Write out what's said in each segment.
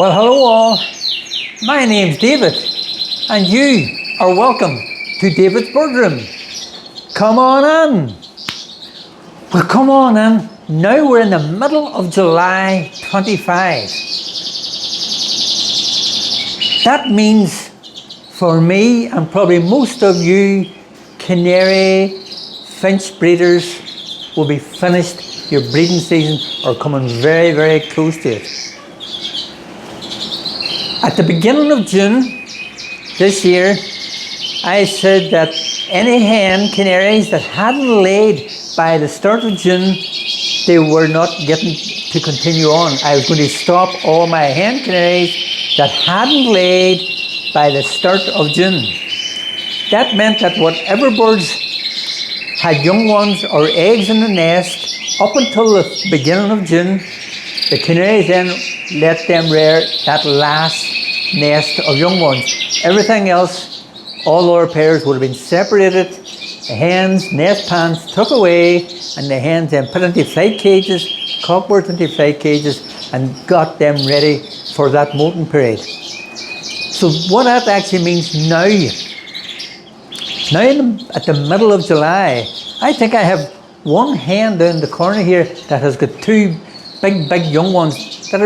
Well, hello all. My name's David, and you are welcome to David's Bird Room. Come on in. Well, come on in. Now we're in the middle of July 25. That means for me and probably most of you canary finch breeders will be finished. Your breeding season or coming very, very close to it. At the beginning of June this year, I said that any hen canaries that hadn't laid by the start of June, they were not getting to continue on. I was going to stop all my hen canaries that hadn't laid by the start of June. That meant that whatever birds had young ones or eggs in the nest up until the beginning of June, the canaries then let them rear that last nest of young ones. Everything else, all our pairs would have been separated, the hens, nest pans took away, and the hens then put into flight cages, cockbirds into flight cages, and got them ready for that molting period. So what that actually means now at the middle of July, I think I have one hen down the corner here that has got two big young ones that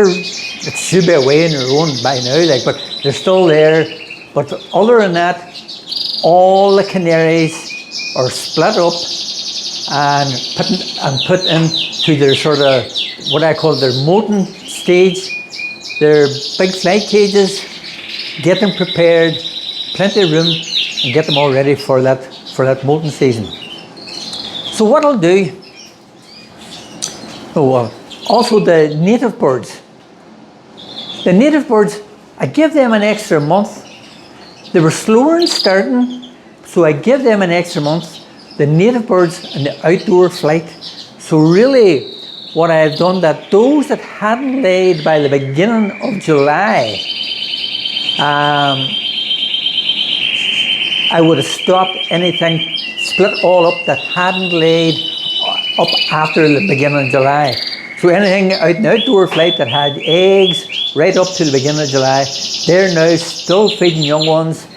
should be away on their own by now, but they're still there. But other than that, all the canaries are split up and put into their sort of what I call their molting stage. Their big flight cages, get them prepared, plenty of room, and get them all ready for that molting season. So what I'll do, also the native birds. The native birds, I give them an extra month. They were slower in starting, so I give them an extra month. The native birds and the outdoor flight. So really, what I have done, that those that hadn't laid by the beginning of July, I would have stopped anything, split all up that hadn't laid up after the beginning of July. So anything out in the outdoor flight that had eggs right up to the beginning of July, they're now still feeding young ones.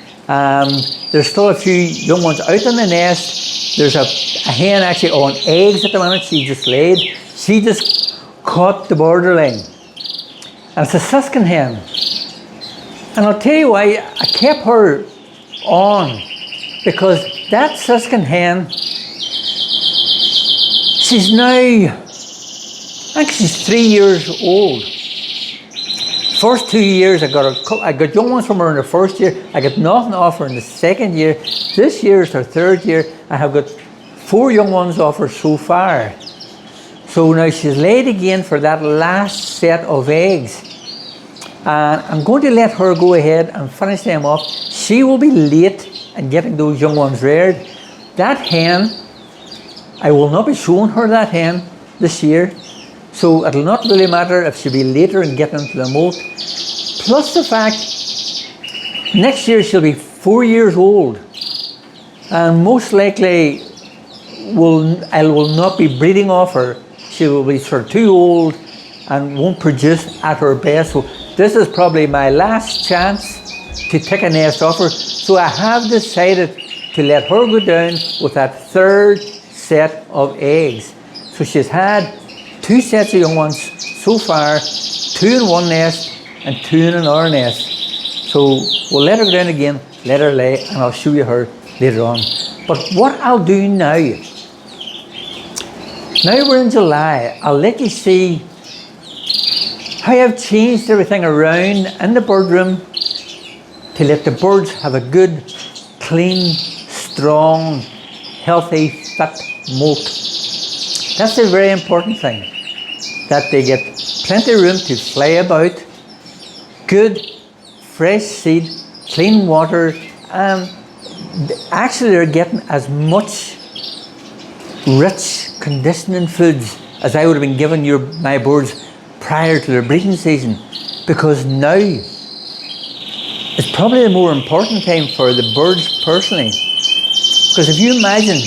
There's still a few young ones out in the nest. There's a hen actually on eggs at the minute. She just laid. She just caught the borderline. And it's a siskin hen. And I'll tell you why I kept her on. Because that siskin hen, she's now, I think she's 3 years old. First 2 years, I got young ones from her in the first year. I got nothing off her in the second year. This year is her third year. I have got 4 young ones off her so far. So now she's laid again for that last set of eggs. And I'm going to let her go ahead and finish them off. She will be late in getting those young ones reared. That hen, I will not be showing her that hen this year. So it'll not really matter if she'll be later in getting into the molt. Plus the fact, next year she'll be 4 years old. And most likely, I will not be breeding off her. She will be sort of too old and won't produce at her best. So this is probably my last chance to take a nest off her. So I have decided to let her go down with that third set of eggs. So she's had 2 sets of young ones so far, 2 in one nest and 2 in another nest. So we'll let her go down again, let her lay, and I'll show you her later on. But what I'll do now we're in July, I'll let you see how I've changed everything around in the bird room to let the birds have a good, clean, strong, healthy, fit molt. That's a very important thing, that they get plenty of room to fly about, good, fresh seed, clean water, and actually they're getting as much rich conditioning foods as I would have been giving my birds prior to their breeding season, because now it's probably the more important time for the birds personally. Because if you imagine,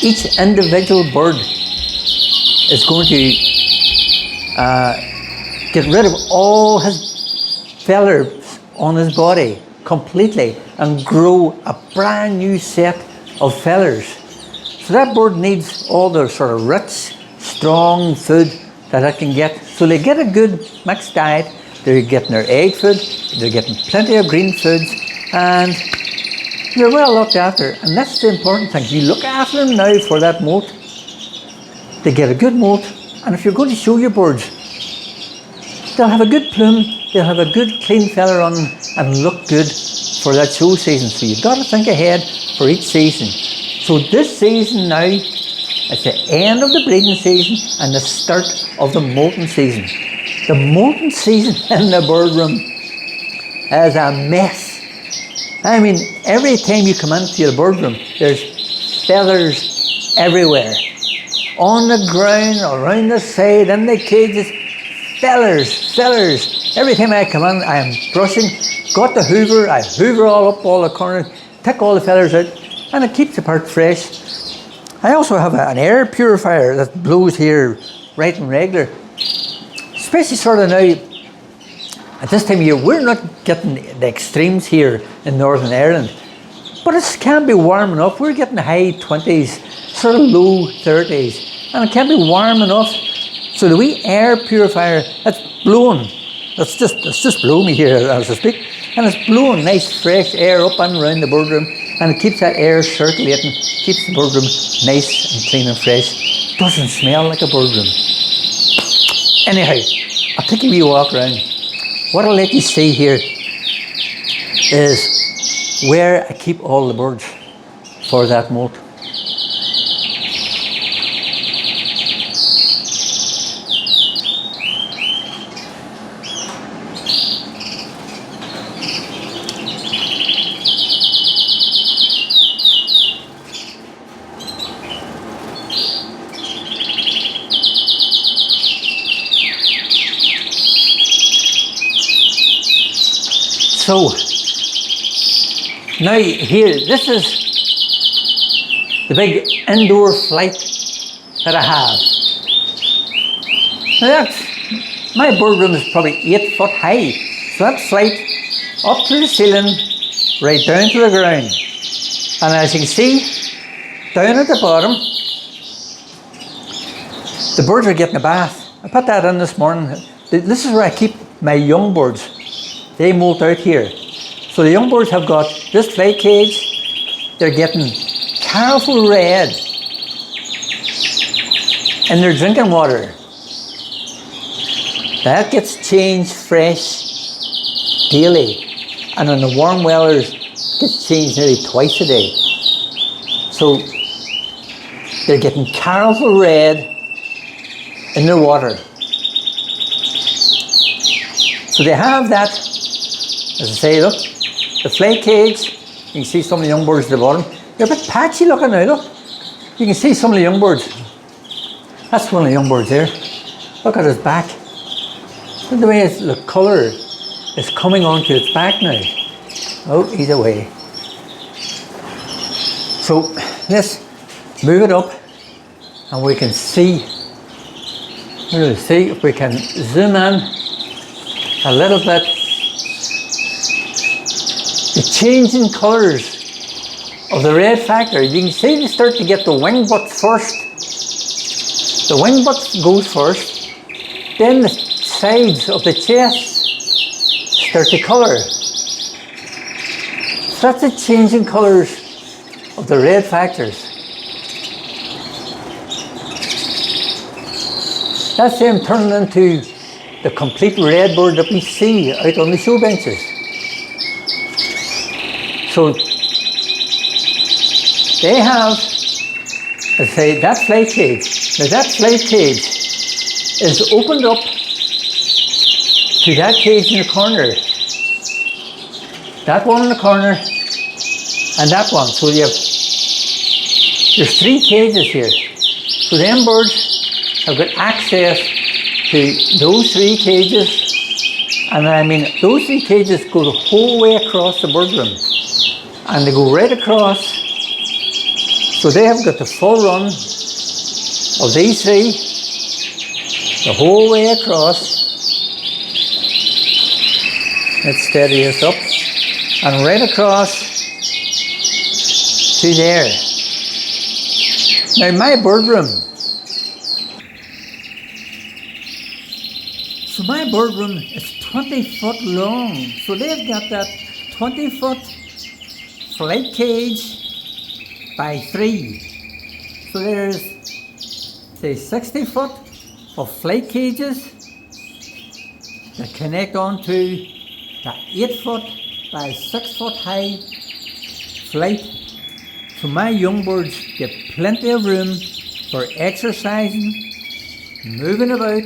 each individual bird is going to get rid of all his feathers on his body completely and grow a brand new set of feathers. So that bird needs all the sort of rich, strong food that it can get. So they get a good mixed diet. They're getting their egg food, they're getting plenty of green foods, and they're well looked after. And that's the important thing. You look after them now for that molt. They get a good molt, and if you're going to show your birds, they'll have a good plume, they'll have a good clean feather on them and look good for that show season. So you've got to think ahead for each season. So this season now, it's the end of the breeding season and the start of the molting season. The molting season in the bird room is a mess. I mean, every time you come into the bird room, there's feathers everywhere. On the ground, around the side, in the cages, feathers. Every time I come in, I am brushing, got the hoover, I hoover all up all the corners, take all the feathers out, and it keeps the part fresh. I also have an air purifier that blows here right and regular. Especially sort of now, at this time of year, we're not getting the extremes here in Northern Ireland, but it can be warm enough. We're getting high 20s, sort of low 30s, and it can be warm enough. So the wee air purifier, that's blowing. It's just blowing me here as I speak, and it's blowing nice fresh air up and around the bird room, and it keeps that air circulating, keeps the bird room nice and clean and fresh. Doesn't smell like a bird room. Anyhow, I'll take a wee walk around. What I'll let you see here is where I keep all the birds for that molt. So, now here, this is the big indoor flight that I have. Now that's, my bird room is probably 8 foot high. So that flight up to the ceiling, right down to the ground. And as you can see, down at the bottom, the birds are getting a bath. I put that in this morning. This is where I keep my young birds. They molt out here. So the young birds have got this fly cage. They're getting careful red in their drinking water. That gets changed fresh daily. And in the warm weathers, it gets changed nearly twice a day. So they're getting careful red in their water. So they have that, as I say, look, the fly cage, you can see some of the young birds at the bottom. They're a bit patchy looking now, look. You can see some of the young birds. That's one of the young birds there. Look at his back. Look at the way the colour is coming onto its back now. Oh, he's away. So let's move it up and we can see, we'll see if we can zoom in a little bit. The changing colours of the red factor. You can see they start to get the wing butts first. The wing butts goes first. Then the sides of the chest start to colour. So that's the changing colours of the red factors. That's them turning into the complete red bird that we see out on the show benches. So they have, let's say, that fly cage. Now that fly cage is opened up to that cage in the corner. That one in the corner and that one. So you have, there's 3 cages here. So them birds have got access to those 3 cages. And I mean, those 3 cages go the whole way across the bird room. And they go right across. So they have got the full run of these 3 the whole way across. Let's steady us up. And right across to there. Now my bird room. So my bird room is 20 foot long. So they've got that 20 foot flight cage by 3. So there's, say, 60 foot of flight cages that connect onto the 8 foot by 6 foot high flight. So my young birds get plenty of room for exercising, moving about.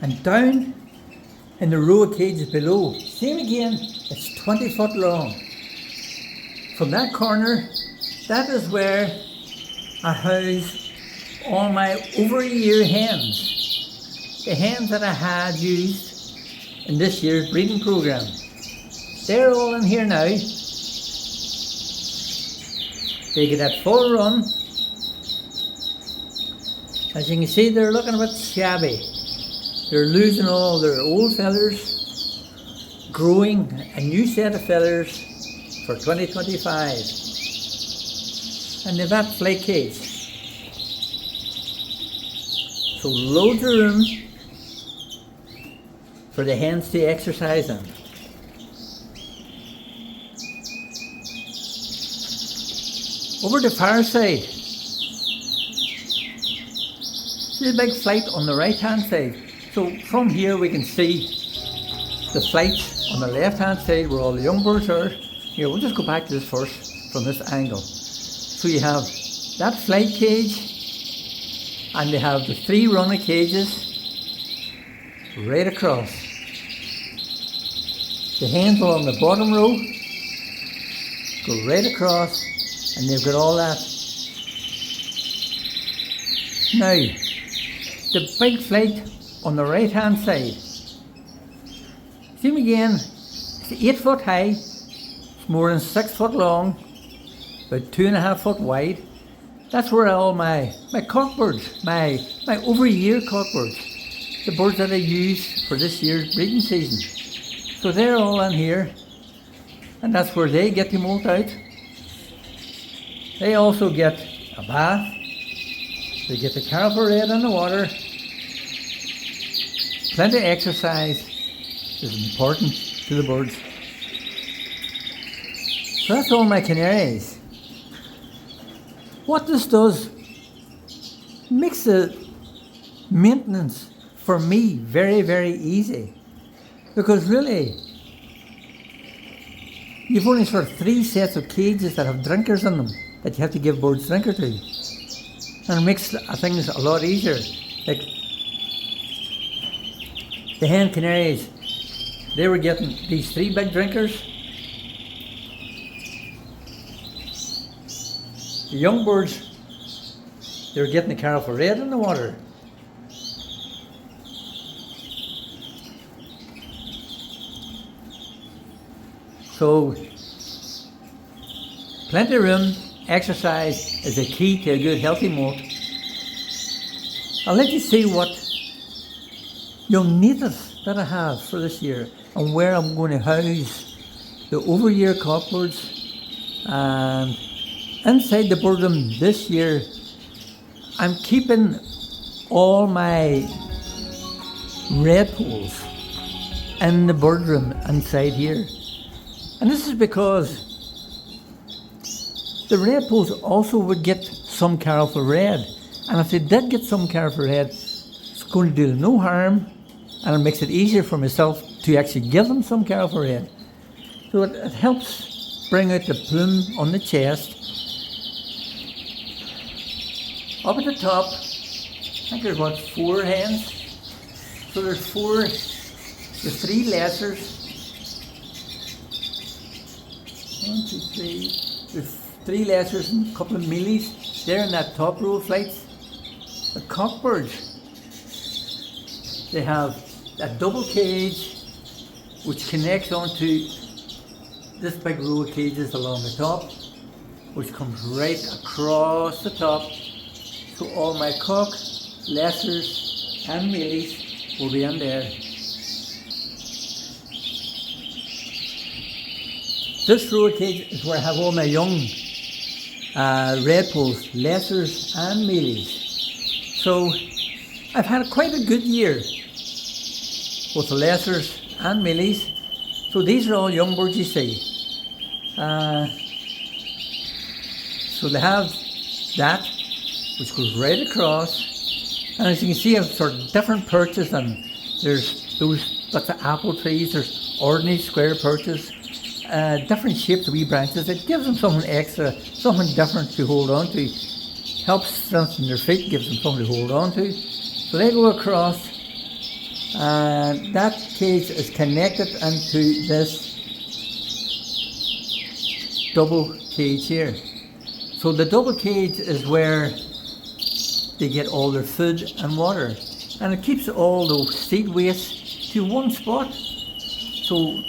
And down in the row of cages below, same again, it's 20 foot long. From that corner, that is where I house all my over-a-year hens. The hens that I had used in this year's breeding program. They're all in here now. They get that full run. As you can see, they're looking a bit shabby. They're losing all their old feathers, growing a new set of feathers for 2025. And they've that flight cage. So loads of room for the hens to exercise in. Over the far side, see the big flight on the right hand side. So from here we can see the flights on the left hand side where all the young birds are. Here, we'll just go back to this first from this angle. So you have that flight cage and they have the 3 runner cages right across. The hens are on the bottom row, go right across, and they've got all that. Now, the big flight on the right hand side. See them again, it's 8 foot high, it's more than 6 foot long, about 2.5 foot wide. That's where all my cockbirds, my over-a-year cockbirds, the birds that I used for this year's breeding season. So they're all in here, and that's where they get to molt out. They also get a bath, they get the carafel red in the water. Plenty of exercise is important to the birds. So that's all my canaries. What this does makes the maintenance for me very, very easy. Because really, you've only sort of 3 sets of cages that have drinkers in them that you have to give birds drinker to. And it makes things a lot easier. Like the hen canaries, they were getting these 3 big drinkers. The young birds, they were getting the carafel red in the water. So, plenty of room, exercise is a key to a good healthy molt. I'll let you see what young natives that I have for this year and where I'm going to house the over-year cockbirds. And inside the bird room this year, I'm keeping all my redpolls in the bird room inside here. And this is because the redpolls also would get some carafel red. And if they did get some carafel red, it's going to do them no harm, and it makes it easier for myself to actually give them some carafel red. So it helps bring out the plume on the chest. Up at the top, I think there's about 4 hens. So there's 3 lessers. 1, 2, 3. There's 3 lessers and a couple of mealies. They're in that top row of flights. The cockbirds, they have a double cage which connects onto this big row of cages along the top, which comes right across the top. So all my cock, lessers and mealies will be in there. This row of cage is where I have all my young redpolls, lessers and mealies. So I've had quite a good year with the lessers and mealies. So these are all young birds, you see. So they have that, which goes right across. And as you can see, I've sort of different perches, and there's those lots of apple trees, there's ordinary square perches, different shapes of wee branches. It gives them something extra, something different to hold on to. Helps strengthen their feet, gives them something to hold on to. So they go across, and that cage is connected into this double cage here. So the double cage is where they get all their food and water, and it keeps all the seed waste to one spot. So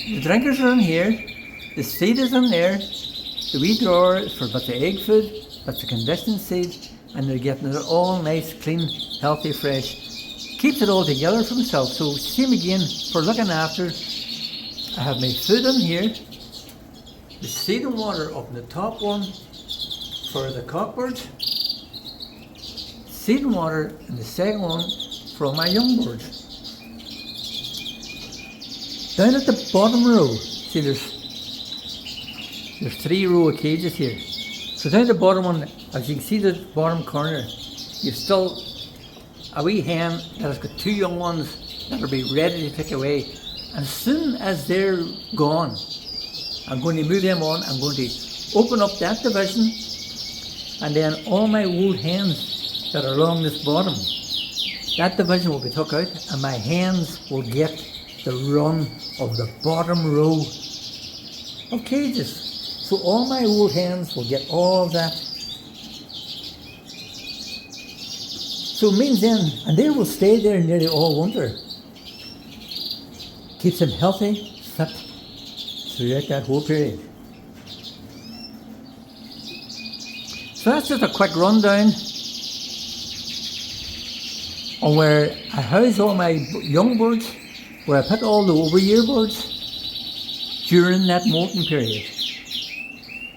the drinkers are in here, the seed is in there, the wee drawer is for bits of egg food, bits of conditioned seed, and they're getting it all nice, clean, healthy, fresh. Keeps it all together for myself. So same again for looking after. I have my food in here, the seed and water up in the top one for the cockbirds, seed and water in the second one for all my young birds. Down at the bottom row, see there's 3 row of cages here. So down at the bottom one, as you can see the bottom corner, you've still a wee hen that has got 2 young ones that will be ready to take away. And as soon as they're gone, I'm going to move them on. I'm going to open up that division, and then all my old hens that are along this bottom, that division will be took out, and my hens will get the run of the bottom row of cages. So all my old hens will get all of that. So it means then, and they will stay there nearly all winter. Keeps them healthy, fit throughout that whole period. So that's just a quick rundown on where I house all my young birds, where I put all the overyear birds during that molting period.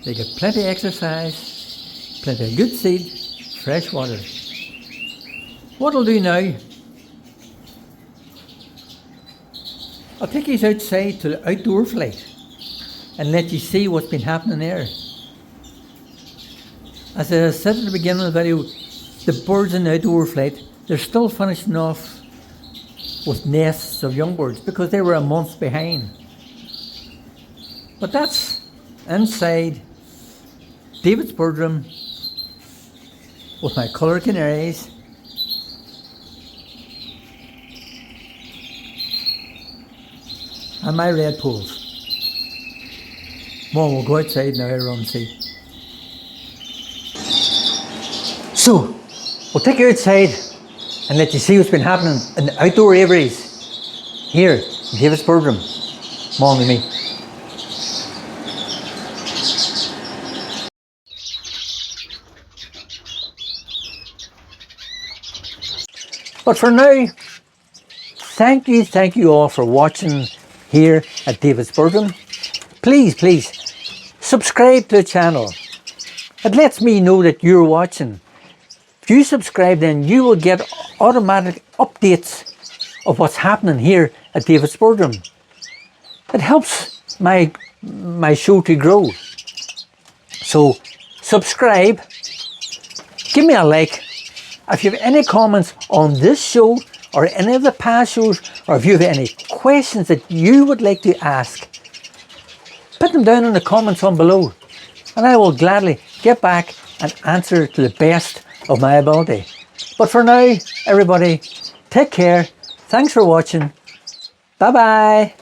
They get plenty of exercise, plenty of good seed, fresh water. What I'll do now, I'll take you outside to the outdoor flight and let you see what's been happening there. As I said at the beginning of the video, the birds in the outdoor flight, they're still finishing off with nests of young birds because they were a month behind. But that's inside David's bird room with my coloured canaries, and my redpolls. Mom, we'll go outside now and see. So, we'll take you outside and let you see what's been happening in the outdoor aviaries here in David's bird room. Mom and me. But for now, thank you all for watching here at David's bird room. Please subscribe to the channel. It lets me know that you're watching. If you subscribe, then you will get automatic updates of what's happening here at David's bird room. It helps my show to grow. So subscribe, give me a like. If you have any comments on this show or any of the past shows, or if you have any questions that you would like to ask, put them down in the comments on below, and I will gladly get back and answer to the best of my ability. But for now, everybody, take care. Thanks for watching. Bye bye.